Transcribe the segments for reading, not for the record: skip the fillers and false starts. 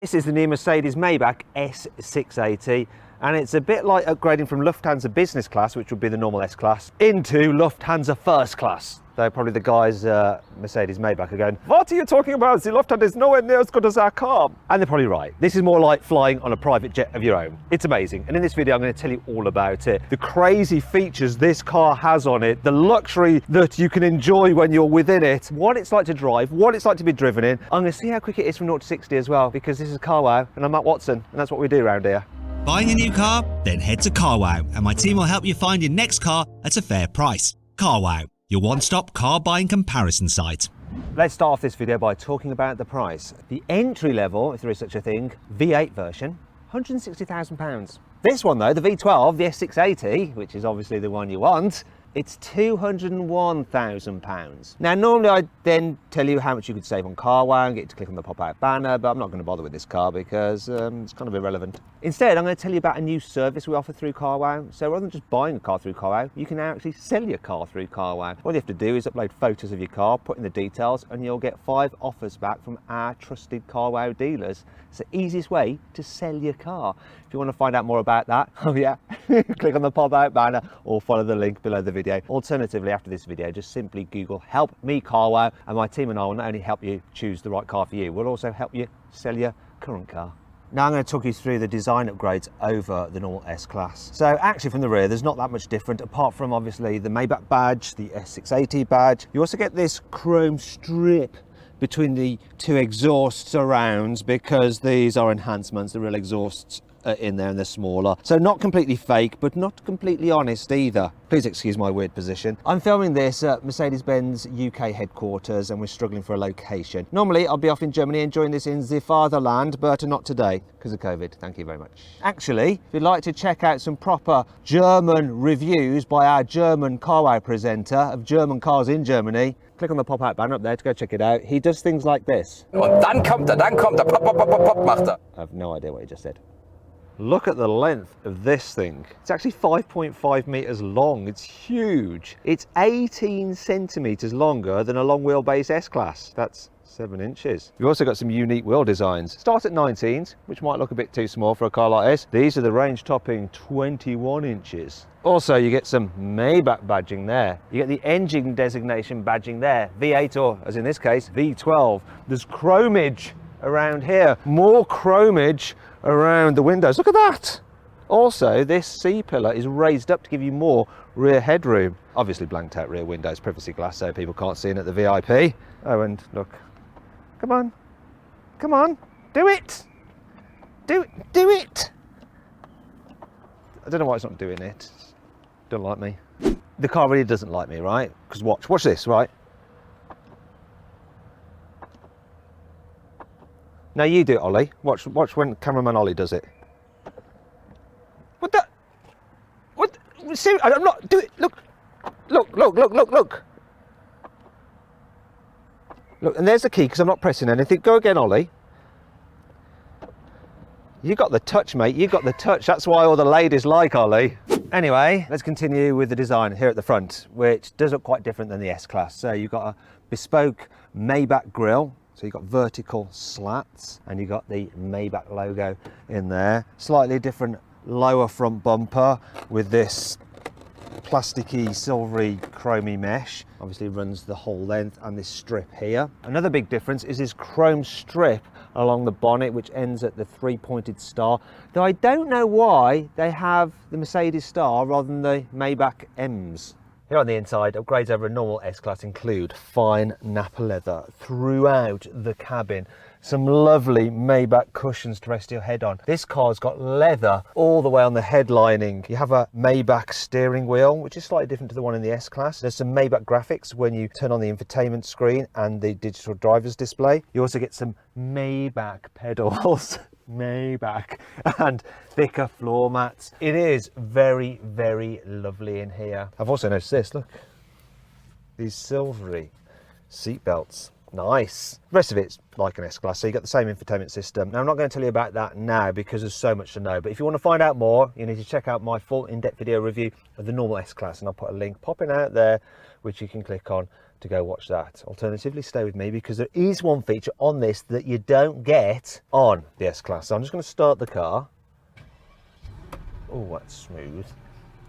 This is the new Mercedes Maybach S680, and it's a bit like upgrading from Lufthansa business class, which would be the normal S class, into Lufthansa first class. Though probably the guys Mercedes Maybach are going, "What are you talking about? The Lufthansa is nowhere near as good as our car." And they're probably right. This is more like flying on a private jet of your own. It's amazing. And in this video, I'm going to tell you all about it. The crazy features this car has on it, the luxury that you can enjoy when you're within it, what it's like to drive, what it's like to be driven in. I'm going to see how quick it is from 0 to 60 as well, because this is Carwow and I'm Matt Watson, and that's what we do around here. Buying a new car? Then head to Carwow and my team will help you find your next car at a fair price. Carwow, your one-stop car buying comparison site. Let's start off this video by talking about the price. The entry level, if there is such a thing, V8 version, £160,000. This one though, the V12, the S680, which is obviously the one you want, it's £201,000. Now normally I then tell you how much you could save on Carwow and get you to click on the pop-out banner, but I'm not going to bother with this car because it's kind of irrelevant. Instead, I'm going to tell you about a new service we offer through Carwow. So rather than just buying a car through Carwow, you can now actually sell your car through Carwow. All you have to do is upload photos of your car, put in the details, and you'll get 5 offers back from our trusted Carwow dealers. It's the easiest way to sell your car. If you want to find out more about that, oh yeah, click on the pop-out banner or follow the link below the video. Alternatively, after this video, just simply Google "Help Me Carwow" and my team and I will not only help you choose the right car for you, we'll also help you sell your current car. Now I'm going to talk you through the design upgrades over the normal S-Class. So actually from the rear, there's not that much different apart from obviously the Maybach badge, the S680 badge. You also get this chrome strip between the 2 exhaust surrounds because these are enhancements, the real exhausts in there and they're smaller. So not completely fake, but not completely honest either. Please excuse my weird position. I'm filming this at Mercedes-Benz UK headquarters and we're struggling for a location. Normally I'll be off in Germany enjoying this in the fatherland, but not today because of COVID. Thank you very much. Actually, if you'd like to check out some proper German reviews by our German Carwow presenter of German cars in Germany, click on the pop-out banner up there to go check it out. He does things like this. Und dann kommt pop, pop, pop, pop, pop, macht I have no idea what he just said. Look at the length of this thing. It's actually 5.5 meters long. It's huge. It's 18 centimeters longer than a long wheelbase S-Class. That's 7 inches. You've also got some unique wheel designs. Start at 19s, which might look a bit too small for a car like this. These are the range topping 21 inches. Also, you get some Maybach badging there. You get the engine designation badging there. V8 or, as in this case, V12. There's chromage around here. More chromage around the windows. Look at that. Also, this C-pillar is raised up to give you more rear headroom. Obviously blanked out rear windows, privacy glass, so people can't see in at the VIP. Oh, and look, come on, come on, do it, do it. I don't know why it's not doing it. Don't like me. The car really doesn't like me, right? Because watch this, right? Now you do it, Ollie. Watch when cameraman Ollie does it. What the? What? Seriously, I'm not. Do it. Look. Look, and there's the key because I'm not pressing anything. Go again, Ollie. You got the touch, mate. You got the touch. That's why all the ladies like Ollie. Anyway, let's continue with the design here at the front, which does look quite different than the S-Class. So you've got a bespoke Maybach grille. So you've got vertical slats and you've got the Maybach logo in there. Slightly different lower front bumper with this plasticky, silvery, chromy mesh. Obviously runs the whole length, and this strip here. Another big difference is this chrome strip along the bonnet, which ends at the 3-pointed star. Though I don't know why they have the Mercedes star rather than the Maybach M's. Here on the inside, upgrades over a normal S-Class include fine Napa leather throughout the cabin. Some lovely Maybach cushions to rest your head on. This car's got leather all the way on the headlining. You have a Maybach steering wheel, which is slightly different to the one in the S-Class. There's some Maybach graphics when you turn on the infotainment screen and the digital driver's display. You also get some Maybach pedals. Maybach, and thicker floor mats. It is very, very lovely in here. I've also noticed this, look, these silvery seat belts. Nice. The rest of it's like an S-Class, so you got the same infotainment system. Now I'm not going to tell you about that now because there's so much to know, but if you want to find out more, you need to check out my full in-depth video review of the normal S-Class, and I'll put a link popping out there which you can click on to go watch that. Alternatively, stay with me because there is one feature on this that you don't get on the S-Class. So I'm just going to start the car. Oh, that's smooth.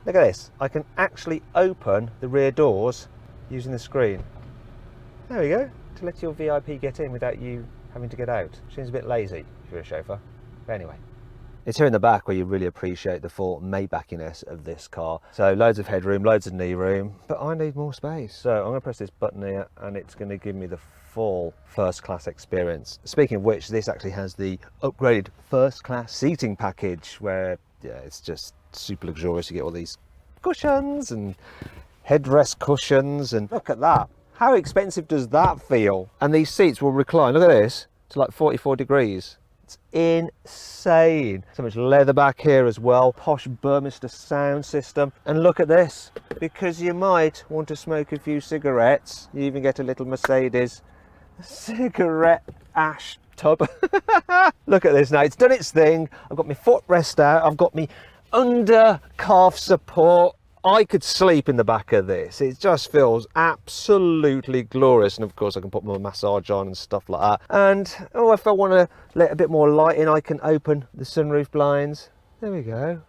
Look at this. I can actually open the rear doors using the screen. There we go. To let your VIP get in without you having to get out. Seems a bit lazy if you're a chauffeur. But anyway. It's here in the back where you really appreciate the full Maybachiness of this car. So loads of headroom, loads of knee room, but I need more space. So I'm going to press this button here and it's going to give me the full first class experience. Speaking of which, this actually has the upgraded first class seating package where, yeah, it's just super luxurious. You get all these cushions and headrest cushions, and look at that. How expensive does that feel? And these seats will recline, look at this, to like 44 degrees. It's insane. So much leather back here as well. Posh Burmester sound system. And look at this, because you might want to smoke a few cigarettes. You even get a little Mercedes cigarette ash tub. Look at this now, it's done its thing. I've got my footrest out, I've got my under calf support. I could sleep in the back of this. It just feels absolutely glorious. And of course I can put my massage on and stuff like that. And oh, if I want to let a bit more light in, I can open the sunroof blinds. There we go,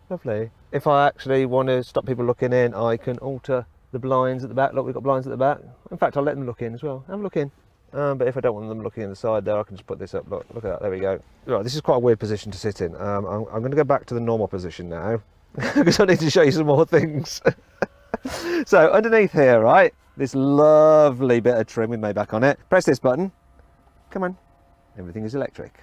lovely. If I actually want to stop people looking in, I can alter the blinds at the back. Look, we've got blinds at the back. In fact, I'll let them look in as well. Have a look in. But if I don't want them looking in the side there, I can just put this up. Look at that, there we go. Right, this is quite a weird position to sit in. I'm going to go back to the normal position now because I need to show you some more things. So underneath here, right, this lovely bit of trim with Maybach on it. Press this button. Come on. Everything is electric.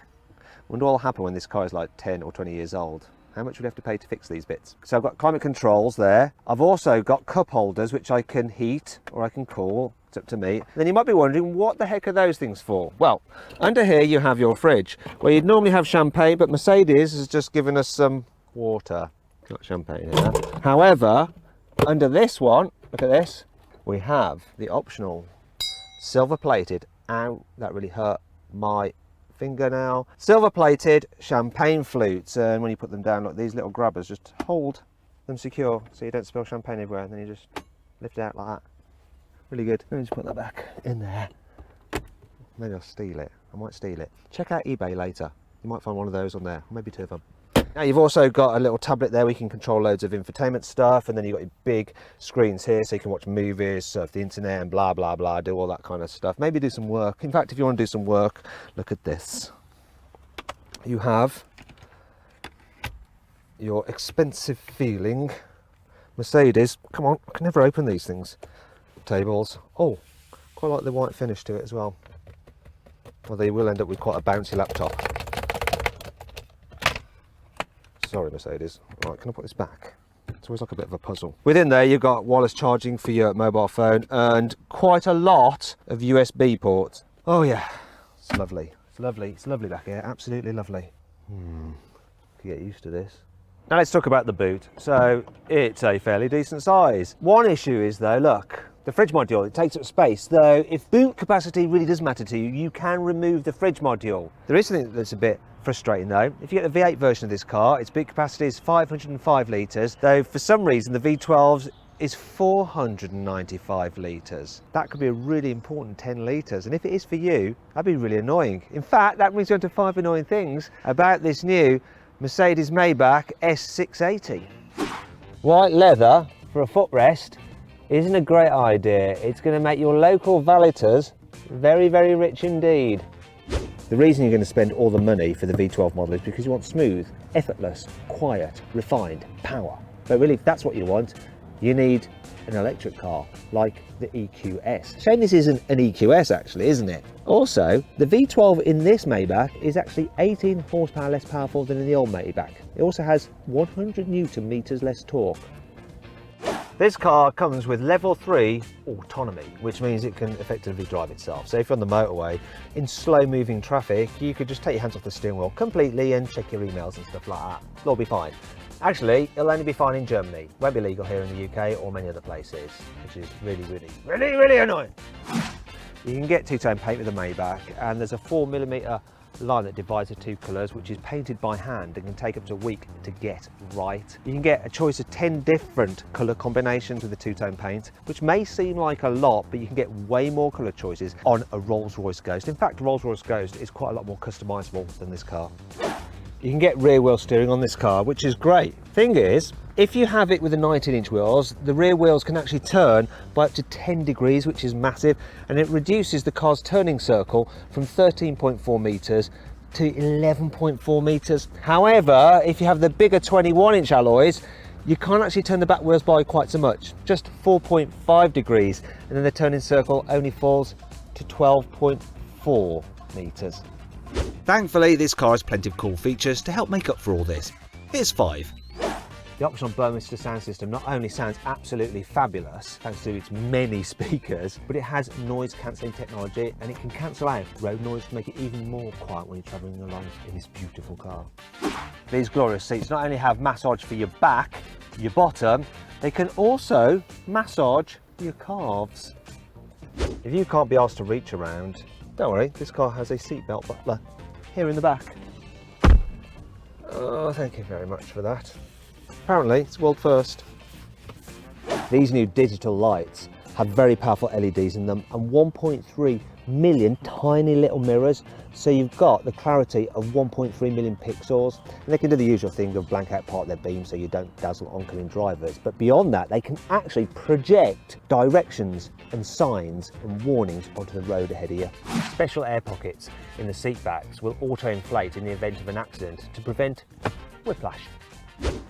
Wonder what will happen when this car is like 10 or 20 years old. How much would you have to pay to fix these bits? So I've got climate controls there. I've also got cup holders, which I can heat or I can cool. It's up to me. Then you might be wondering, what the heck are those things for? Well, under here you have your fridge, where you'd normally have champagne, but Mercedes has just given us some water. Got champagne here. However, under this one, look at this, we have the optional silver plated, ow, that really hurt my fingernail, silver plated champagne flutes. And when you put them down, look, these little grabbers just hold them secure so you don't spill champagne everywhere, and then you just lift it out like that. Really good. Let me just put that back in there. Maybe I'll steal it. I might steal it. Check out eBay later. You might find one of those on there, maybe two of them. Now you've also got a little tablet there where you can control loads of infotainment stuff, and then you've got your big screens here so you can watch movies, surf the internet and blah blah blah, do all that kind of stuff. Maybe do some work. In fact, if you want to do some work, look at this. You have your expensive feeling Mercedes, come on, I can never open these things, tables. Oh, quite like the white finish to it as well. Well, they will end up with quite a bouncy laptop. Sorry, Mercedes. Right, can I put this back? It's always like a bit of a puzzle. Within there, you've got wireless charging for your mobile phone and quite a lot of USB ports. Oh yeah, it's lovely. It's lovely. It's lovely back here. Absolutely lovely. Can get used to this. Now let's talk about the boot. So it's a fairly decent size. One issue is though, look, the fridge module, it takes up space. Though if boot capacity really does matter to you, you can remove the fridge module. There is something that's a bit frustrating though. If you get the V8 version of this car, its boot capacity is 505 litres, though for some reason the V12's is 495 litres. That could be a really important 10 litres, and if it is for you, that'd be really annoying. In fact, that brings me on to 5 annoying things about this new Mercedes Maybach S680. White leather for a footrest isn't a great idea. It's going to make your local valeters very, very rich indeed. The reason you're going to spend all the money for the V12 model is because you want smooth, effortless, quiet, refined power. But really, if that's what you want, you need an electric car like the EQS. Shame this isn't an EQS actually, isn't it? Also, the V12 in this Maybach is actually 18 horsepower less powerful than in the old Maybach. It also has 100 Newton meters less torque. This car comes with level 3 autonomy, which means it can effectively drive itself. So if you're on the motorway, in slow moving traffic, you could just take your hands off the steering wheel completely and check your emails and stuff like that. It'll be fine. Actually, it'll only be fine in Germany. Won't be legal here in the UK or many other places, which is really annoying. You can get two-tone paint with the Maybach, and there's a 4mm line that divides the two colours, which is painted by hand and can take up to a week to get right. You can get a choice of 10 different colour combinations with the two-tone paint, which may seem like a lot, but you can get way more colour choices on a Rolls-Royce Ghost. In fact, Rolls-Royce Ghost is quite a lot more customisable than this car. You can get rear wheel steering on this car, which is great. Thing is, if you have it with the 19-inch wheels, the rear wheels can actually turn by up to 10 degrees, which is massive, and it reduces the car's turning circle from 13.4 metres to 11.4 metres. However, if you have the bigger 21-inch alloys, you can't actually turn the back wheels by quite so much, just 4.5 degrees, and then the turning circle only falls to 12.4 metres. Thankfully, this car has plenty of cool features to help make up for all this. Here's 5. The optional Burmester sound system not only sounds absolutely fabulous thanks to its many speakers, but it has noise cancelling technology and it can cancel out road noise to make it even more quiet when you're travelling along in this beautiful car. These glorious seats not only have massage for your back, your bottom, they can also massage your calves. If you can't be asked to reach around, don't worry, this car has a seatbelt butler here in the back. Oh, thank you very much for that. Apparently, it's world first. These new digital lights have very powerful LEDs in them and 1.3 million tiny little mirrors, so you've got the clarity of 1.3 million pixels, and they can do the usual thing of blank out part of their beam so you don't dazzle oncoming drivers, but beyond that they can actually project directions and signs and warnings onto the road ahead of you. Special air pockets in the seat backs will auto-inflate in the event of an accident to prevent whiplash.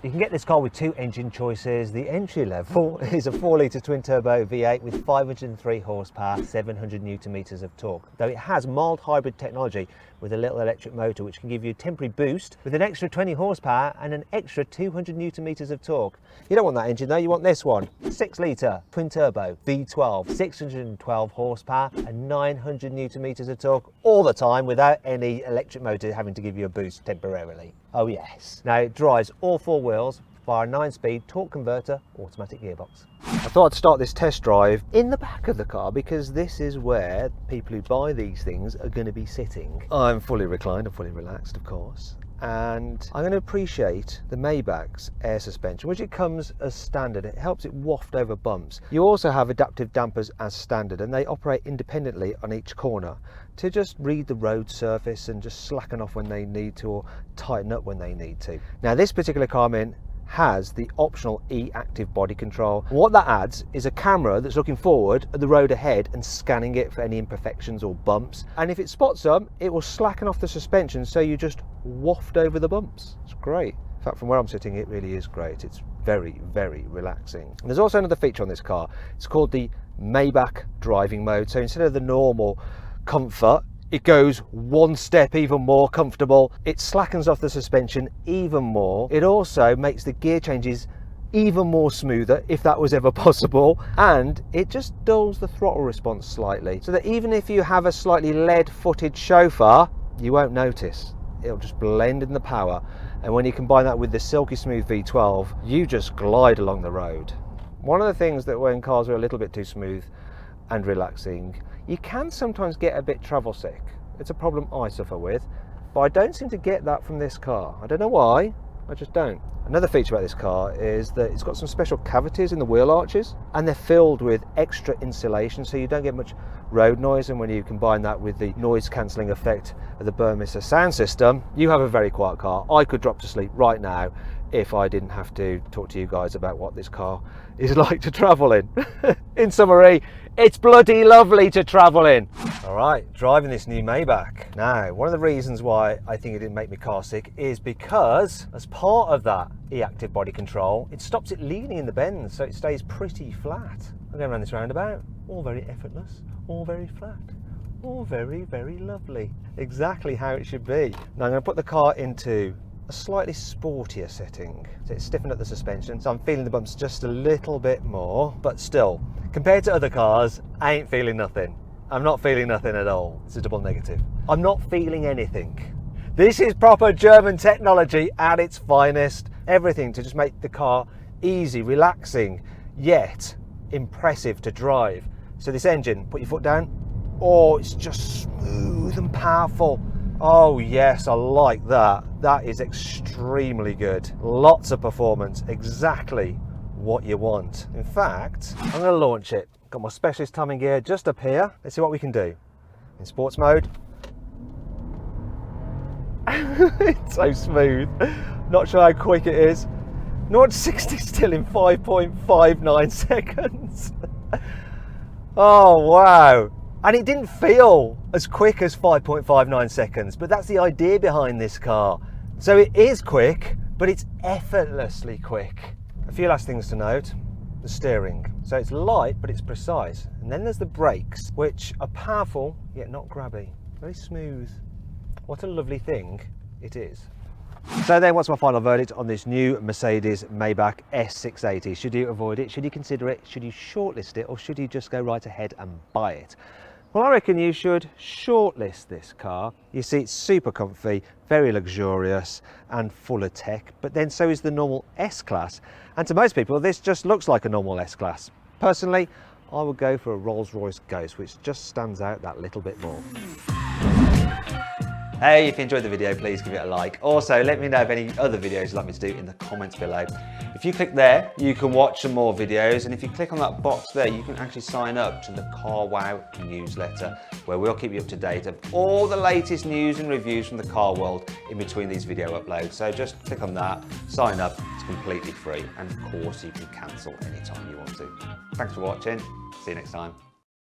You can get this car with two engine choices. The entry level is a 4-litre twin-turbo V8 with 503 horsepower, 700 newton-meters of torque, though it has mild hybrid technology with a little electric motor which can give you a temporary boost with an extra 20 horsepower and an extra 200 newton-meters of torque. You don't want that engine though, you want this one. 6-litre twin-turbo V12, 612 horsepower and 900 newton-meters of torque all the time without any electric motor having to give you a boost temporarily. Oh yes. Now it drives all four wheels via a 9-speed torque converter automatic gearbox. I thought I'd start this test drive in the back of the car because this is where people who buy these things are going to be sitting. I'm fully reclined and fully relaxed, of course, and I'm going to appreciate the Maybach's air suspension, which it comes as standard. It helps it waft over bumps. You also have adaptive dampers as standard, and they operate independently on each corner to just read the road surface and just slacken off when they need to or tighten up when they need to. Now this particular car has the optional E-active body control. What that adds is a camera that's looking forward at the road ahead and scanning it for any imperfections or bumps, and if it spots them it will slacken off the suspension so you just waft over the bumps. It's great. In fact, from where I'm sitting it really is great. It's very, very relaxing. And there's also another feature on this car. It's called the Maybach driving mode. So instead of the normal comfort, it goes one step even more comfortable. It slackens off the suspension even more. It also makes the gear changes even more smoother, if that was ever possible, and it just dulls the throttle response slightly, so that even if you have a slightly lead-footed chauffeur, you won't notice. It'll just blend in the power, and when you combine that with the silky smooth V12, you just glide along the road. One of the things that when cars are a little bit too smooth and relaxing, you can sometimes get a bit travel sick. It's a problem I suffer with, but I don't seem to get that from this car. I don't know why, I just don't. Another feature about this car is that it's got some special cavities in the wheel arches, and they're filled with extra insulation so you don't get much road noise, and when you combine that with the noise cancelling effect of the Burmester sound system, you have a very quiet car. I could drop to sleep right now if I didn't have to talk to you guys about what this car is like to travel in. In summary, it's bloody lovely to travel in. All right, driving this new Maybach. Now, one of the reasons why I think it didn't make me car sick is because as part of that E-active body control, it stops it leaning in the bends, so it stays pretty flat. I'm going around this roundabout, all very effortless, all very flat, all very, very lovely. Exactly how it should be. Now I'm going to put the car into a slightly sportier setting. So it's stiffened up the suspension, so I'm feeling the bumps just a little bit more, but still, compared to other cars, I ain't feeling nothing. I'm not feeling nothing at all. It's a double negative. I'm not feeling anything. This is proper German technology at its finest. Everything to just make the car easy, relaxing, yet impressive to drive. So this engine, put your foot down. Oh, it's just smooth and powerful. Oh yes, I like that. That is extremely good. Lots of performance, exactly what you want. In fact, I'm going to launch it. Got my specialist timing gear just up here. Let's see what we can do. In sports mode. It's so smooth. Not sure how quick it is. 0 to 60 still in 5.59 seconds. Oh wow. And it didn't feel as quick as 5.59 seconds, but that's the idea behind this car. So it is quick, but it's effortlessly quick. A few last things to note. The steering. So it's light, but it's precise. And then there's the brakes, which are powerful, yet not grabby. Very smooth. What a lovely thing it is. So then, what's my final verdict on this new Mercedes Maybach S680? Should you avoid it? Should you consider it? Should you shortlist it? Or should you just go right ahead and buy it? Well, I reckon you should shortlist this car. You see, it's super comfy, very luxurious and full of tech, but then so is the normal S-Class. And to most people, this just looks like a normal S-Class. Personally, I would go for a Rolls-Royce Ghost, which just stands out that little bit more. Hey, if you enjoyed the video, please give it a like. Also, let me know of any other videos you'd like me to do in the comments below. If you click there, you can watch some more videos, and if you click on that box there, you can actually sign up to the Carwow newsletter, where we'll keep you up to date of all the latest news and reviews from the car world in between these video uploads. So just click on that, sign up, it's completely free, and of course you can cancel anytime you want to. Thanks for watching, see you next time.